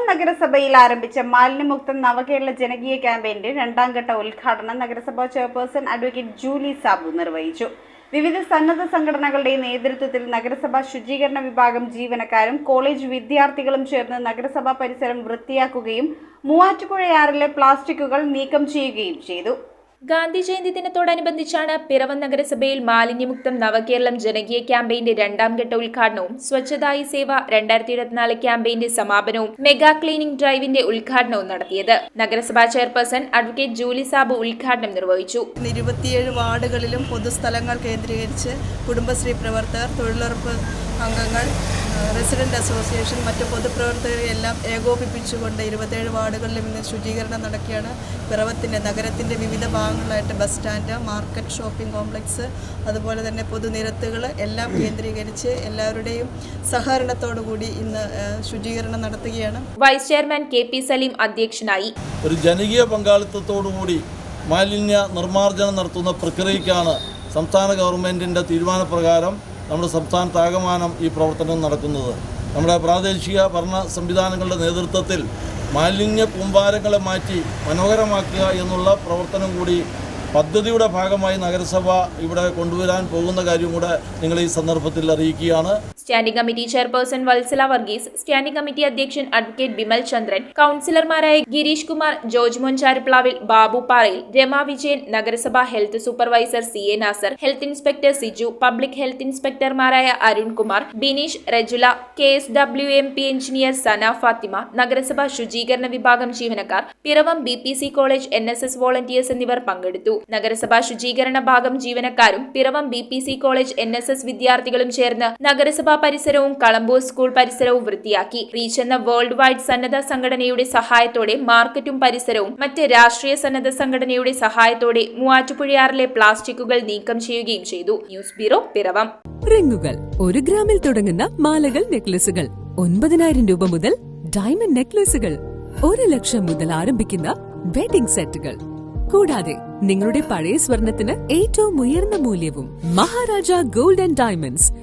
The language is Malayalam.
നഗരസഭയിൽ ആരംഭിച്ച മാലിന്യമുക്ത നവകേരള ജനകീയ ക്യാമ്പയിന്റെ രണ്ടാം ഘട്ട ഉദ്ഘാടനം നഗരസഭാ ചെയർപേഴ്സൺ അഡ്വക്കേറ്റ് ജൂലി സാബു നിർവഹിച്ചു. വിവിധ സന്നദ്ധ സംഘടനകളുടെ നേതൃത്വത്തിൽ നഗരസഭാ ശുചീകരണ വിഭാഗം ജീവനക്കാരും കോളേജ് വിദ്യാർത്ഥികളും ചേർന്ന് നഗരസഭാ പരിസരം വൃത്തിയാക്കുകയും മൂവാറ്റുപുഴയാറിലെ പ്ലാസ്റ്റിക്കുകൾ നീക്കം ചെയ്യുകയും ചെയ്തു. ഗാന്ധി ജയന്തി ദിനത്തോടനുബന്ധിച്ചാണ് പിറവം നഗരസഭയിൽ മാലിന്യമുക്തം നവകേരളം ജനകീയ ക്യാമ്പയിന്റെ രണ്ടാം ഘട്ട ഉദ്ഘാടനവും സ്വച്ഛതായി സേവ 2024 ക്യാമ്പയിന്റെ സമാപനവും മെഗാ ക്ലീനിംഗ് ഡ്രൈവിന്റെ ഉദ്ഘാടനവും നടത്തിയത്. നഗരസഭാ ചെയർപേഴ്സൺ അഡ്വക്കേറ്റ് ജൂലി സാബു ഉദ്ഘാടനം നിർവഹിച്ചു. 27 വാർഡുകളിലും പൊതുസ്ഥലങ്ങൾ കേന്ദ്രീകരിച്ച് കുടുംബശ്രീ പ്രവർത്തകർ, തൊഴിലുറപ്പ് അംഗങ്ങൾ, റെസിഡന്റ് അസോസിയേഷൻ, മറ്റ് പൊതുപ്രവർത്തകരെല്ലാം ഏകോപിപ്പിച്ചുകൊണ്ട് 27 വാർഡുകളിലും ഇന്ന് ശുചീകരണം നടക്കുകയാണ്. പിറവത്തിന്റെ നഗരത്തിന്റെ വിവിധ ഭാഗങ്ങളായിട്ട് bus stand, market, shopping complex, അതുപോലെ തന്നെ പൊതുനിരത്തുകൾ എല്ലാം കേന്ദ്രീകരിച്ച് എല്ലാവരുടെയും സഹകരണത്തോടുകൂടി ഇന്ന് ശുചീകരണം നടത്തുകയാണ്. വൈസ് ചെയർമാൻ KP സലീം അധ്യക്ഷനായി. ഒരു ജനകീയ പങ്കാളിത്തത്തോടുകൂടി മാലിന്യ നിർമ്മാർജ്ജനം നടത്തുന്ന പ്രക്രിയയ്ക്കാണ് സംസ്ഥാന ഗവൺമെൻറ്റിൻ്റെ തീരുമാനപ്രകാരം നമ്മുടെ സംസ്ഥാനത്താകമാനം ഈ പ്രവർത്തനം നടക്കുന്നത്. നമ്മുടെ പ്രാദേശിക ഭരണ സംവിധാനങ്ങളുടെ നേതൃത്വത്തിൽ മാലിന്യ കൂമ്പാരങ്ങളെ മാറ്റി മനോഹരമാക്കുക എന്നുള്ള പ്രവർത്തനം കൂടി പദ്ധതിയുടെ ഭാഗമായി നഗരസഭ ഇവിടെ കൊണ്ടുവരാൻ പോകുന്ന കാര്യം കൂടെ നിങ്ങൾ ഈ സന്ദർഭത്തിൽ അറിയിക്കുകയാണ്. Standing committee chairperson Vatsala Varghese, standing committee അധ്യക്ഷൻ അഡ്വക്കേറ്റ് ബിമൽ ചന്ദ്രൻ, കൌൺസിലർമാരായ ഗിരീഷ് കുമാർ, ജോർജ് മോൻ ചാരുപ്ലാവിൽ, ബാബു പാറയിൽ, രമ വിജയൻ, നഗരസഭാ health supervisor CA Nasar, health inspector Siju, public health ഇൻസ്പെക്ടർമാരായ അരുൺ കുമാർ, ബിനീഷ്, റജുല, KSWMP എഞ്ചിനീയർ സന ഫാത്തിമ, നഗരസഭാ ശുചീകരണ വിഭാഗം ജീവനക്കാർ, Piravam BPC college NSS volunteers എന്നിവർ പങ്കെടുത്തു. നഗരസഭാ ശുചീകരണ ഭാഗം ജീവനക്കാരും പിറവം BPC കോളേജ് NSS വിദ്യാർത്ഥികളും ചേർന്ന് നഗരസഭാ പരിസരവും കളമ്പൂർ സ്കൂൾ പരിസരവും വൃത്തിയാക്കി. റീച്ച് എന്ന വേൾഡ് വൈഡ് സന്നദ്ധ സംഘടനയുടെ സഹായത്തോടെ മാർക്കറ്റും പരിസരവും മറ്റ് രാഷ്ട്രീയ സന്നദ്ധ സംഘടനയുടെ സഹായത്തോടെ മൂവാറ്റുപുഴയാറിലെ പ്ലാസ്റ്റിക്കുകൾ നീക്കം ചെയ്യുകയും ചെയ്തു. News bureau, Piravam. റിങ്ങുകൾ 1 ഗ്രാമിൽ തുടങ്ങുന്ന മാലകൾ, നെക്ലസുകൾ 9,000 രൂപ മുതൽ ഡയമണ്ട് നെക്ലസുകൾ 1 ലക്ഷം മുതൽ ആരംഭിക്കുന്ന വെഡിംഗ് സെറ്റുകൾ, കൂടാതെ നിങ്ങളുടെ പഴയ സ്വർണത്തിന് ഏറ്റവും ഉയർന്ന മൂല്യവും. Maharaja gold and diamonds,